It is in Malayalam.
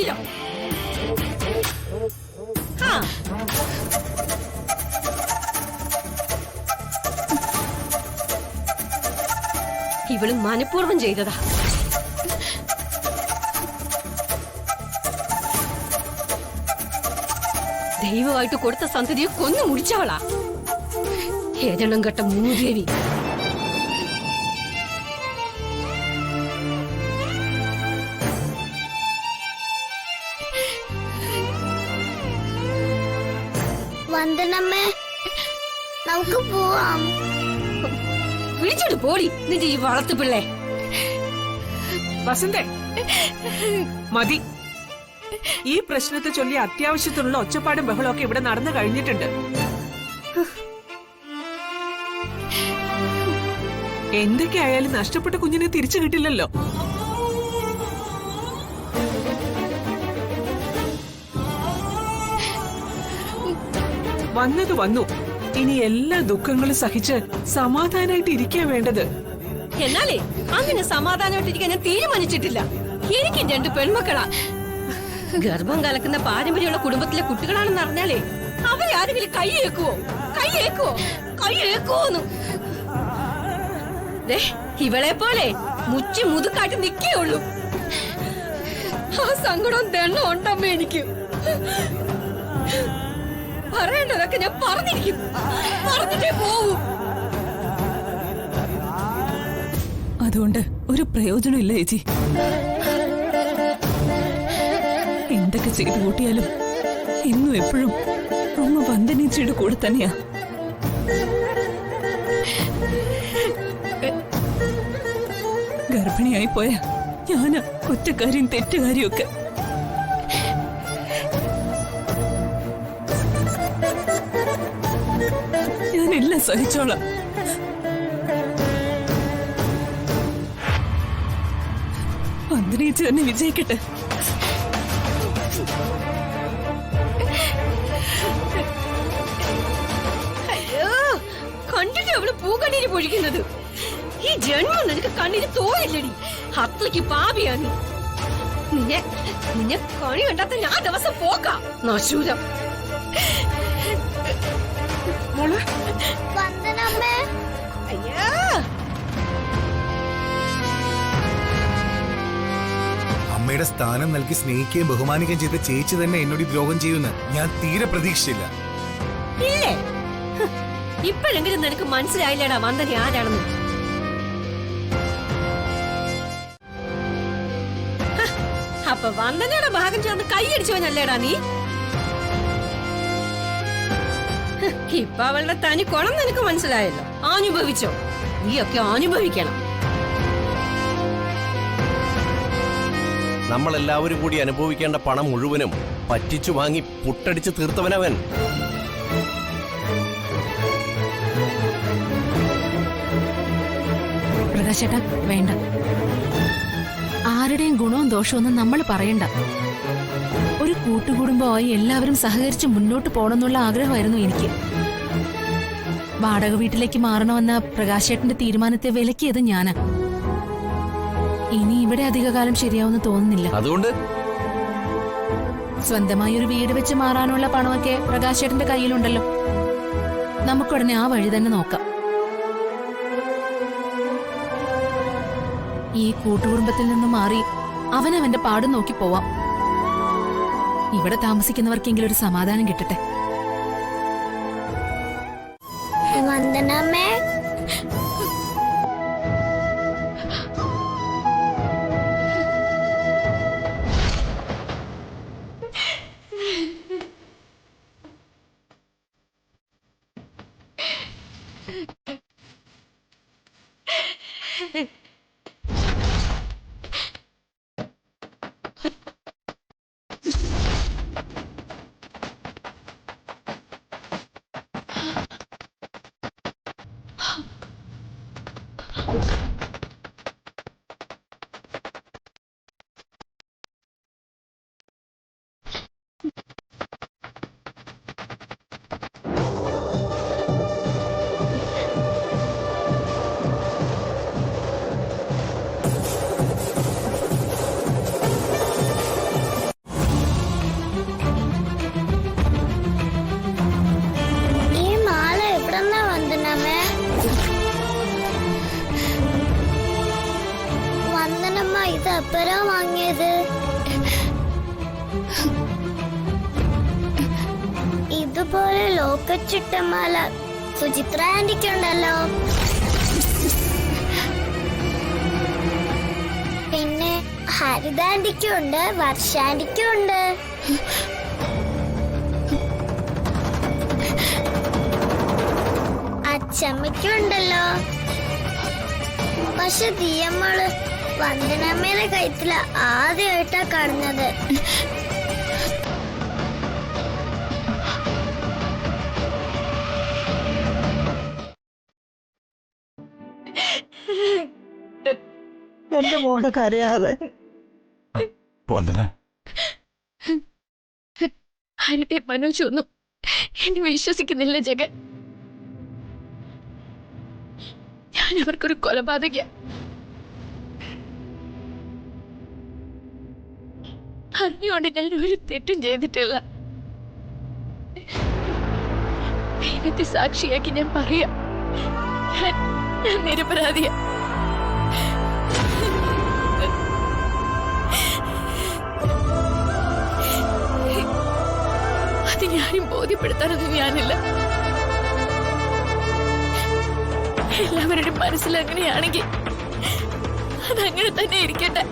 ശീലം. ഇവള് മനഃപൂർവ്വം ചെയ്തതാ. ദൈവമായിട്ട് കൊടുത്ത സന്തതിയെ കൊന്നു മുടിച്ചവളാ. ഏതെണ്ണം കെട്ട മൂദേവി. വന്ദനമ്മേ, നമുക്ക് പോവാം. വിളിച്ചോട്ട് പോടി നിന്റെ ഈ വളർത്തു പിള്ളേ. വസന്തേ, മതി. ഈ പ്രശ്നത്തെ ചൊല്ലി അത്യാവശ്യത്തിനുള്ള ഒച്ചപ്പാടും ബഹളമൊക്കെ ഇവിടെ നടന്നു കഴിഞ്ഞിട്ടുണ്ട്. എന്തൊക്കെയായാലും നഷ്ടപ്പെട്ട കുഞ്ഞിനെ തിരിച്ചു കിട്ടില്ലല്ലോ. വന്നത് വന്നു. ഇനി എല്ലാ ദുഃഖങ്ങളും സഹിച്ച് സമാധാനായിട്ട് ഇരിക്കാൻ വേണ്ടത്. എന്നാലേ അങ്ങനെ സമാധാനമായിട്ടിരിക്കാൻ ഞാൻ തീരുമാനിച്ചിട്ടില്ല. എനിക്ക് 2 പെൺമക്കളാ. ഗർഭം കലക്കുന്ന പാരമ്പര്യമുള്ള കുടുംബത്തിലെ കുട്ടികളാണെന്ന് അറിഞ്ഞാലേ അവരെ ആരെങ്കിലും കൈയേക്കുവോന്ന്. ഇവളെ പോലെ മുച്ചി മുതുക്കാട്ടി നിക്കേയുള്ളൂ. ആ സങ്കടം ദണ്ണം ഉണ്ടമ്മ എനിക്ക്. പറയേണ്ടതൊക്കെ ഞാൻ പറഞ്ഞിട്ടേ പോവൂ. അതുകൊണ്ട് ഒരു പ്രയോജനമില്ല ചേച്ചി. എന്തൊക്കെ ചെയ്തു കൂട്ടിയാലും എന്നും എപ്പോഴും അമ്മ വന്ദനേച്ചിയുടെ കൂടെ തന്നെയാ. ഗർഭിണിയായി പോയ ഞാന് കുറ്റക്കാരിയും തെറ്റുകാരിയൊക്കെ. ഞാനെല്ലാം സഹിച്ചോളാം. വന്ദനേച്ചി തന്നെ വിജയിക്കട്ടെ. കണ്ടിട്ട് അവള് പൂക്കണ്ണീര് പൊഴിക്കുന്നത്. ഈ ജന്മം നിനക്ക് കണ്ണീര് തോന്നില്ലടി. അത്രയ്ക്ക് പാപിയാണ് നിന്നെ കണി കണ്ടാത്ത ഞാൻ ദിവസം പോക്കാം. നശൂരം. വന്ദനമ്മേ, അയ്യാ, അമ്മയുടെ സ്ഥാനം നൽകി സ്നേഹിക്കുകയും ബഹുമാനിക്കുകയും ചെയ്ത ചേച്ചി തന്നെ എന്നോട് ദ്രോഹം ചെയ്യുമെന്ന് ഞാൻ തീരെ പ്രതീക്ഷിച്ചില്ല. ഇല്ലേ? ഇപ്പോഴെങ്കിലും നിനക്ക് മനസ്സിലായില്ലടാ വന്ദന ആരാണെന്ന്. അപ്പൊ വന്ദനയുടെ ഭാഗം ചേർന്ന് കൈയടിച്ചവനല്ലേടാ നീ. ഇപ്പൊ അവളുടെ തനി കുണം നിനക്ക് മനസ്സിലായല്ലോ. അനുഭവിച്ചോ? നീയൊക്കെ അനുഭവിക്കണം. നമ്മളെല്ലാവരും കൂടി അനുഭവിക്കേണ്ട പണം മുഴുവനും പറ്റിച്ചു വാങ്ങി പുട്ടടിച്ച് തീർത്തവനവൻ. പ്രകാശേട്ടാ, വേണ്ട. ആരുടെയും ഗുണവും ദോഷമൊന്നും നമ്മൾ പറയണ്ട. ഒരു കൂട്ടുകുടുംബമായി എല്ലാവരും സഹകരിച്ച് മുന്നോട്ട് പോകണമെന്നുള്ള ആഗ്രഹമായിരുന്നു എനിക്ക്. വാടക വീട്ടിലേക്ക് മാറണമെന്ന പ്രകാശേട്ടന്റെ തീരുമാനത്തെ വിലക്കിയത് ഞാനാ. ഇനി ഇവിടെ അധികകാലം ശരിയാവുമെന്ന് തോന്നുന്നില്ല. അതുകൊണ്ട് സ്വന്തമായി ഒരു വീട് വെച്ച് മാറാനുള്ള പണമൊക്കെ പ്രകാശേട്ടന്റെ കയ്യിലുണ്ടല്ലോ. നമുക്കുടനെ ആ വഴി തന്നെ നോക്കാം. ഈ കൂട്ടുകുടുംബത്തിൽ നിന്നും മാറി അവനവന്റെ പാടും നോക്കി പോവാം. ഇവിടെ താമസിക്കുന്നവർക്കെങ്കിലും ഒരു സമാധാനം കിട്ടട്ടെ. വന്ദനമ്മേ, എപ്പോഴാ വാങ്ങിയത്? ഇതുപോലെ ലോക്കറ്റ് ചുട്ടമാല സുചിത്ര ആന്റിക്കുണ്ടല്ലോ. പിന്നെ ഹരിതാന്റിക്കുണ്ട്, വർഷാന്റിക്കുണ്ട്. അച്ചമ്മയ്ക്കുണ്ടല്ലോ. പക്ഷെ തീയമ്മള് വന്ദനമ്മയുടെ കഴുത്തില ആദ്യമായിട്ടാ കാണുന്നത്. എന്റെ മോള് കരയാതെ. ഹരിതയെ മനോജൊന്നും എന്നെ വിശ്വസിക്കുന്നില്ല ജഗൻ. ഞാൻ അവർക്കൊരു കൊലപാതക. അറിഞ്ഞുകൊണ്ട് ഞാൻ ഒരു തെറ്റും ചെയ്തിട്ടില്ല. ദൈവത്തെ സാക്ഷിയാക്കി ഞാൻ പറയാം, ഞാൻ നിരപരാധിയ. അത് ഞാനും ബോധ്യപ്പെടുത്താനൊന്നും ഞാനില്ല. എല്ലാവരുടെയും മനസ്സിൽ അങ്ങനെയാണെങ്കിൽ അതങ്ങനെ തന്നെ ഇരിക്കട്ടെ.